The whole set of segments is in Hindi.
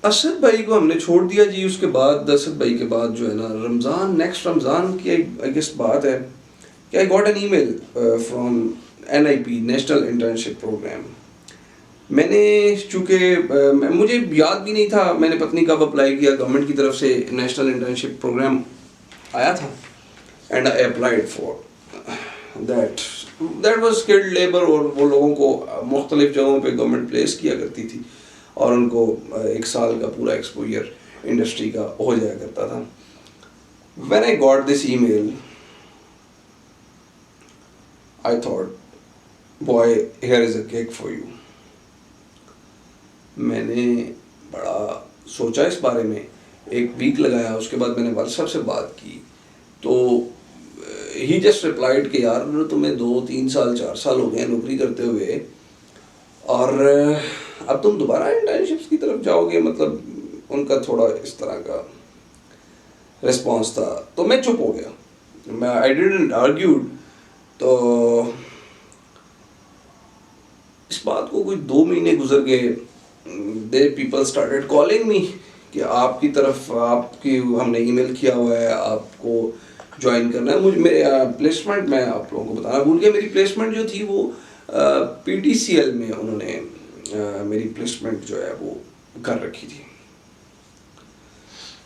असद भाई को हमने छोड़ दिया जी। उसके बाद असद भाई के बाद जो है ना रमज़ान, नेक्स्ट रमज़ान की आई गेस बात है कि I got an email from NIP, national internship programme. मैंने चूँकि मुझे याद भी नहीं था, मैंने पत्नी कब अप्लाई किया, गवर्नमेंट की तरफ से नेशनल इंटर्नशिप प्रोग्राम आया था and I applied for that. That was skilled labour, और वो लोगों को मुख्तलिफ जगहों पे गवर्नमेंट प्लेस किया करती थी और उनको 1 साल का पूरा एक्सपोजर इंडस्ट्री का हो जाया करता था। When I got this email I thought boy here is a cake for you. मैंने बड़ा सोचा इस बारे में, 1 वीक लगाया। उसके बाद मैंने वाल साहब से बात की तो ही जस्ट रिप्लाइड कि यार तुम्हें 2-3 साल 4 साल हो गए नौकरी करते हुए और अब तुम दोबारा इंटर्नशिप्स की तरफ जाओगे, मतलब उनका थोड़ा इस तरह का रिस्पॉन्स था। तो मैं चुप हो गया, मैं आई डिडंट आर्ग्यूड। तो इस बात को कोई 2 महीने गुजर गए, they people started calling me कि आपकी तरफ आपकी हमने ईमेल किया हुआ है, आपको ज्वाइन करना है। मुझे मेरे प्लेसमेंट, मैं आप लोगों को बताना भूल गया, मेरी प्लेसमेंट जो थी वो PTCL में उन्होंने मेरी प्लेसमेंट जो है वो कर रखी थी।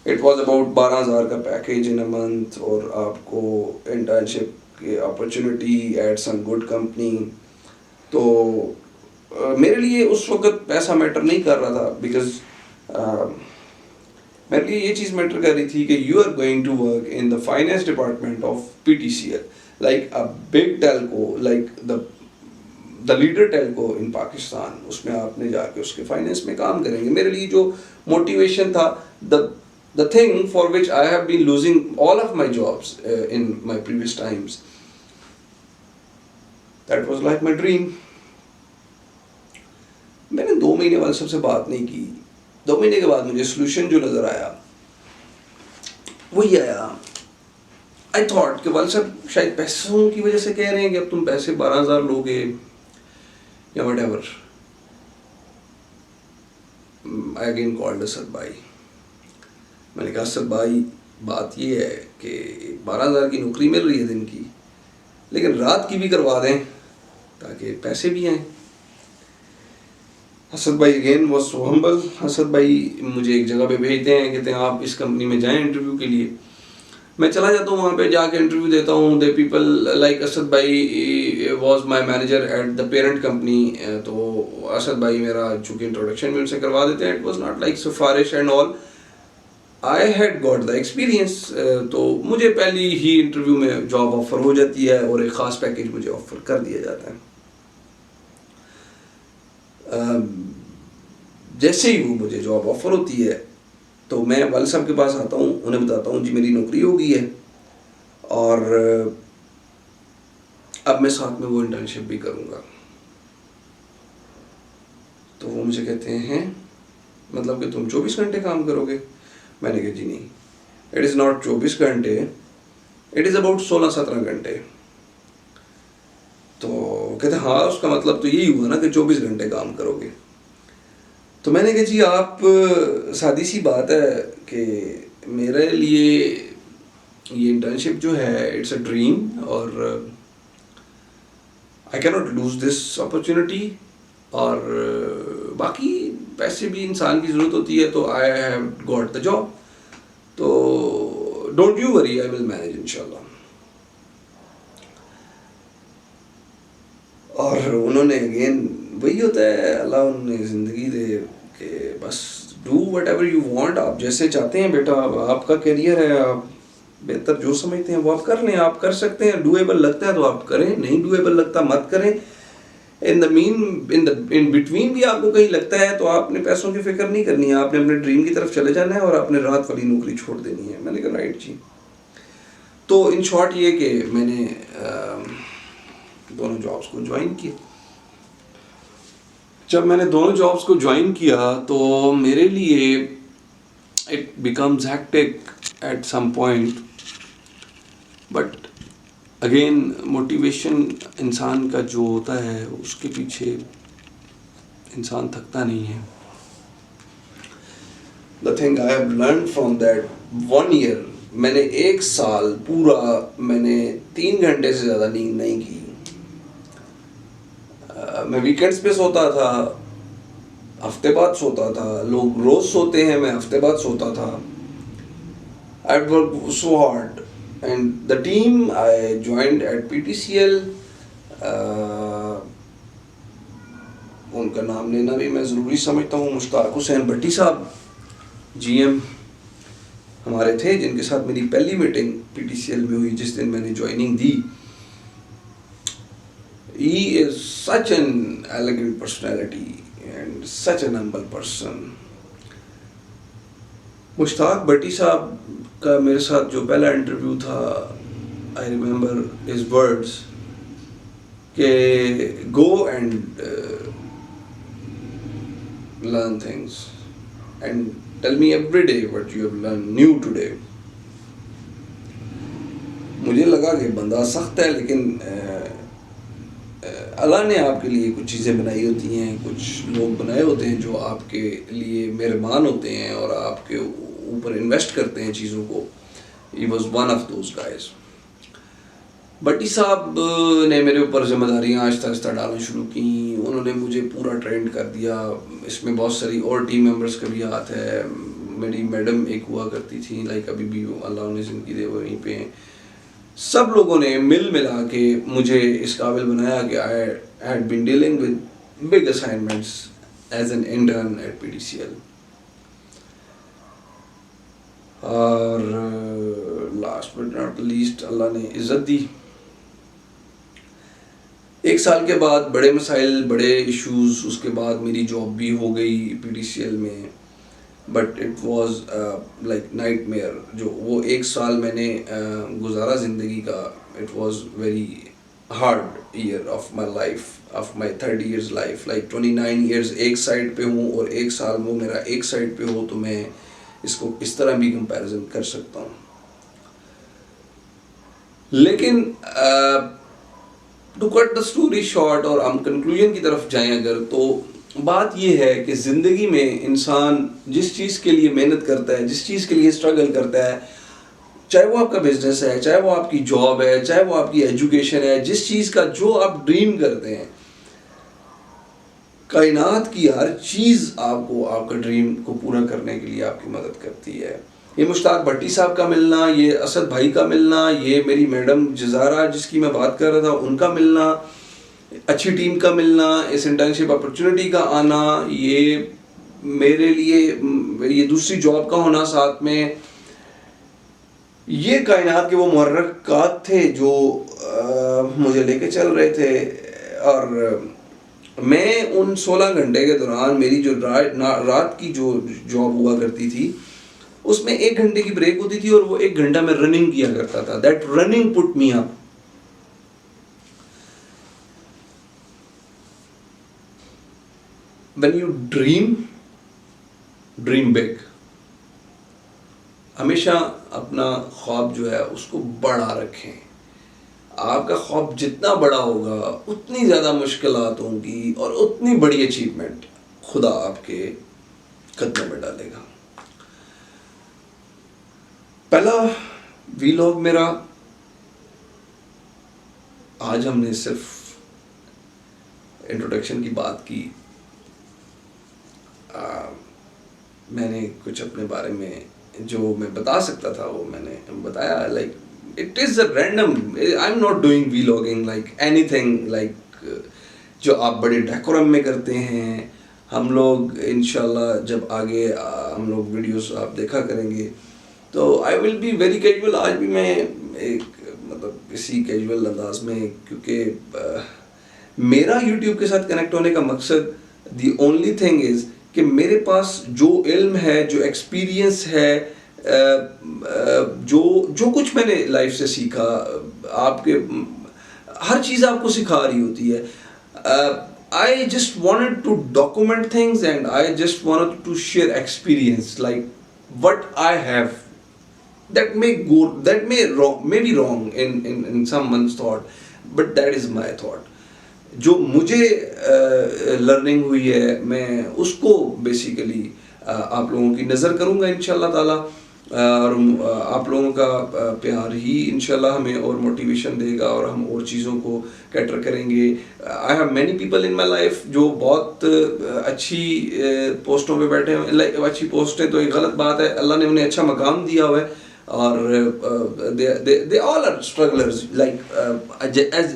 इट वाज अबाउट 12,000 का पैकेज इन अ मंथ, और आपको इंटर्नशिप की opportunity at some good company. तो मेरे लिए उस वक्त पैसा मैटर नहीं कर रहा था, बिकॉज मेरे लिए ये चीज़ मैटर कर रही थी कि you are going to work in the finance department of PTCL, like a big telco, like the leader telco in Pakistan. उसमें आपने जाके उसके फाइनेंस में काम करेंगे। मेरे लिए जो मोटिवेशन था, the thing for which I have been losing all of my jobs in my previous times, that was like my dream. मैंने 2 महीने वाले सबसे बात नहीं की। 2 महीने के बाद मुझे सोल्यूशन जो नज़र आया वही आया। आई थॉट कि वाल साहब शायद पैसों की वजह से कह रहे हैं कि अब तुम पैसे 12,000 लोगे या what ever. I again called Asad भाई। मैंने कहा असद भाई बात ये है कि 12,000 की नौकरी मिल रही है दिन की, लेकिन रात की भी करवा दें ताकि पैसे भी आएँ। असद भाई again was so humble. Asad भाई मुझे एक जगह पे भेजते हैं, कहते हैं आप इस कंपनी में जाएं इंटरव्यू के लिए। मैं चला जाता हूँ वहाँ पे, जाके इंटरव्यू देता हूँ। दे पीपल लाइक असद भाई was my manager at the parent company. तो असद भाई मेरा चूँकि इंट्रोडक्शन भी उनसे करवा देते हैं, इट वॉज नॉट लाइक सिफारिश and all, I had got the experience. तो मुझे पहली ही इंटरव्यू में जॉब ऑफर हो जाती है और एक ख़ास पैकेज मुझे ऑफर कर दिया जाता है। जैसे ही वो मुझे जॉब ऑफर होती है तो मैं वाल साहब के पास आता हूँ, उन्हें बताता हूँ जी मेरी नौकरी हो गई है और अब मैं साथ में वो इंटर्नशिप भी करूँगा। तो वो मुझे कहते हैं मतलब कि तुम 24 घंटे काम करोगे? मैंने कहा जी नहीं, इट इज़ नॉट 24 घंटे, इट इज़ अबाउट 16-17 घंटे। तो कहते हाँ उसका मतलब तो यही हुआ ना कि 24 घंटे काम करोगे। तो मैंने कहा जी आप, सादी सी बात है कि मेरे लिए ये इंटर्नशिप जो है इट्स अ ड्रीम और I can not lose this opportunity, और बाकी पैसे भी इंसान की ज़रूरत होती है, तो I have got the job, तो don't you worry, I will manage इंशाल्लाह। और उन्होंने अगेन वही होता है, अल्लाह उन्हें ज़िंदगी दे कि बस do what ever you want, आप जैसे चाहते हैं बेटा, आपका करियर है, आप बेहतर जो समझते हैं वो आप कर लें, आप कर सकते हैं। डूएबल लगता है तो आप करें, नहीं डूएबल लगता मत करें। इन बिटवीन भी आपको कहीं लगता है तो आपने पैसों की फिक्र नहीं करनी है, आपने अपने ड्रीम की तरफ चले जाना है और आपने रात वाली नौकरी छोड़ देनी है। मैंने कहा राइट जी। तो इन शॉर्ट ये कि मैंने दोनों जॉब्स को ज्वाइन किया। जब मैंने दोनों जॉब्स को ज्वाइन किया तो मेरे लिए it becomes hectic at some point, but again motivation इंसान का जो होता है उसके पीछे इंसान थकता नहीं है। The thing I have learn from that 1 year, मैंने 1 साल पूरा मैंने 3 घंटे से ज़्यादा नींद नहीं की। मैं वीकेंड्स पे सोता था, हफ्ते बाद सोता था, लोग रोज सोते हैं, मैं हफ्ते बाद सोता था। I work so hard and the team I joined at PTCL, उनका नाम लेना भी मैं ज़रूरी समझता हूँ, मुश्ताक हुसैन भट्टी साहब GM हमारे थे, जिनके साथ मेरी पहली मीटिंग PTCL में हुई जिस दिन मैंने joining the. He is such an elegant personality and such an humble person. Mushtaq Bhatti साहब का मेरे साथ जो पहला इंटरव्यू था, आई रिमेंबर हिज वर्ड्स के go and learn things and tell me every day what you have learn new today. मुझे लगा कि बंदा सख्त है, लेकिन अल्लाह ने आपके लिए कुछ चीज़ें बनाई होती हैं, कुछ लोग बनाए होते हैं जो आपके लिए मेहरबान होते हैं और आपके ऊपर इन्वेस्ट करते हैं चीज़ों को। He was one of those guys. Bhatti साहब ने मेरे ऊपर जिम्मेदारियाँ आहिस्ता आहिस्ता डालना शुरू की, उन्होंने मुझे पूरा ट्रेंड कर दिया। इसमें बहुत सारी और टीम मेंबर्स का भी हाथ है। मेरी मैडम एक हुआ करती थी, लाइक अभी भी अल्लाह उन्हें ज़िंदगी दे, वहीं पे हैं। सब लोगों ने मिल मिला के मुझे इस काबिल बनाया कि I had been dealing with big assignments as an intern at PTCL। और last but not least Allah ने इज़्ज़त दी। 1 साल के बाद बड़े मसाइल, बड़े इश्यूज़, उसके बाद मेरी जॉब भी हो गई PTCL में, but it was like nightmare. जो वो 1 साल मैंने गुजारा ज़िंदगी का, it was very hard year of my life, of my 30 years life. Like 29 years एक साइड पे हूँ और 1 साल वो मेरा एक साइड पे हो, तो मैं इसको इस तरह भी कंपैरिजन कर सकता हूँ। लेकिन to cut the story short और हम कंक्लूजन की तरफ जाएं अगर, तो बात यह है कि ज़िंदगी में इंसान जिस चीज़ के लिए मेहनत करता है, जिस चीज़ के लिए स्ट्रगल करता है, चाहे वो आपका बिजनेस है, चाहे वो आपकी जॉब है, चाहे वो आपकी एजुकेशन है, जिस चीज़ का जो आप ड्रीम करते हैं, कायनात की हर चीज़ आपको आपका ड्रीम को पूरा करने के लिए आपकी मदद करती है। ये मुश्ताक भट्टी साहब का मिलना, ये असद भाई का मिलना, ये मेरी मैडम जज़ारा जिसकी मैं बात कर रहा था उनका मिलना, अच्छी टीम का मिलना, इस इंटर्नशिप अपॉर्चुनिटी का आना, ये मेरे लिए ये दूसरी जॉब का होना साथ में, ये कायनात के वो मुहर्रिकात थे जो मुझे लेके चल रहे थे। और मैं उन 16 घंटे के दौरान मेरी जो रात की जो जॉब हुआ करती थी, उसमें 1 घंटे की ब्रेक होती थी और वो 1 घंटा मैं रनिंग किया करता था। That running put me up. When you dream big। हमेशा अपना ख्वाब जो है उसको बड़ा रखें। आपका ख्वाब जितना बड़ा होगा उतनी ज़्यादा मुश्किलात होंगी और उतनी बड़ी अचीवमेंट खुदा आपके कदमों में डालेगा। पहला वीलॉग मेरा, आज हमने सिर्फ इंट्रोडक्शन की बात की। मैंने कुछ अपने बारे में जो मैं बता सकता था वो मैंने बताया। Like it is a random, I am not doing vlogging like anything like जो आप बड़े डेकोरम में करते हैं। हम लोग इंशाल्लाह जब आगे हम लोग वीडियोस आप देखा करेंगे तो I will be very casual. आज भी मैं एक मतलब इसी कैजुअल अंदाज में, क्योंकि मेरा यूट्यूब के साथ कनेक्ट होने का मकसद दी ओनली थिंग इज़ कि मेरे पास जो इल्म है, जो एक्सपीरियंस है, जो कुछ मैंने लाइफ से सीखा, आपके हर चीज़ आपको सिखा रही होती है। I just wanted to document things and I just wanted to share experience like what I have that may be wrong in someone's thought, but that is my thought। जो मुझे लर्निंग हुई है मैं उसको बेसिकली आप लोगों की नज़र करूँगा इंशाल्लाह ताला, और आप लोगों का प्यार ही इंशाल्लाह हमें और मोटिवेशन देगा और हम और चीज़ों को कैटर करेंगे। I have many people in my life जो बहुत अच्छी पोस्टों पे बैठे हैं, लाइक अच्छी पोस्टें तो एक गलत बात है, अल्लाह ने उन्हें अच्छा मकाम दिया हुआ है, और they all are strugglers, like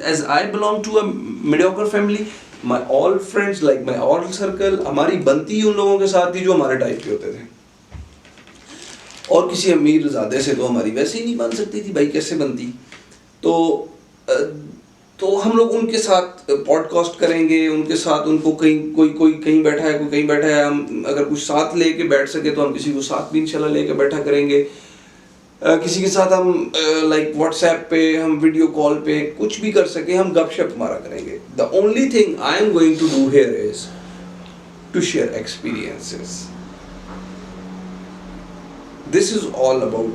as I belong to a mediocre family, my all friends, like my all circle, हमारी बनती उन लोगों के साथ थी जो हमारे टाइप के होते थे, और किसी अमीर ज़्यादा से तो हमारी वैसे ही नहीं बन सकती थी भाई, कैसे बनती। तो हम लोग उनके साथ पॉडकास्ट करेंगे, उनके साथ उनको कहीं कोई कहीं बैठा है, कोई कहीं बैठा है, हम अगर कुछ साथ लेके बैठ सके तो हम किसी को साथ भी इंशाल्लाह लेके बैठा करेंगे। किसी के साथ हम लाइक व्हाट्सएप पे, हम वीडियो कॉल पे कुछ भी कर सके, हम गपशप मारा करेंगे। The only thing I am going to do here is to share experiences. This is all about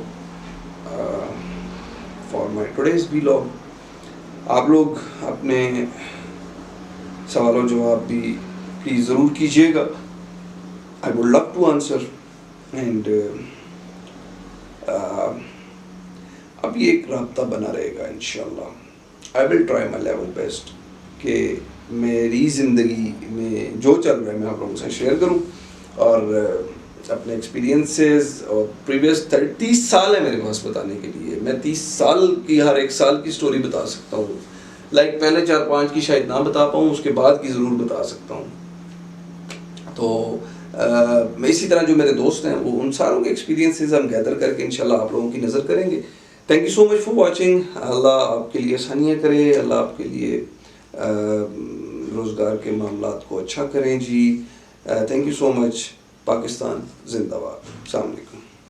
for my today's vlog. आप लोग अपने सवालों जवाब भी प्लीज़ ज़रूर कीजिएगा। I would love to answer and अब ये एक राब्ता बना रहेगा इंशाल्लाह। I will try my level best कि मेरी ज़िंदगी में जो चल रहा है मैं आप लोगों से शेयर करूं, और अपने एक्सपीरियंसेस, और प्रीवियस 30 साल है मेरे पास बताने के लिए। मैं 30 साल की, हर एक साल की स्टोरी बता सकता हूँ, लाइक पहले 4-5 की शायद ना बता पाऊँ, उसके बाद की ज़रूर बता सकता हूँ। तो मैं इसी तरह जो मेरे दोस्त हैं वो उन सारों के एक्सपीरियंसेस हम गैदर करके इंशाल्लाह आप लोगों की नज़र करेंगे। Thank you so much for watching. Allah आपके लिए आसानियाँ करे, अल्लाह आपके लिए रोज़गार के मामलात को अच्छा करें जी। Thank you so much. Pakistan जिंदाबाद। अस्सलाम वालेकुम।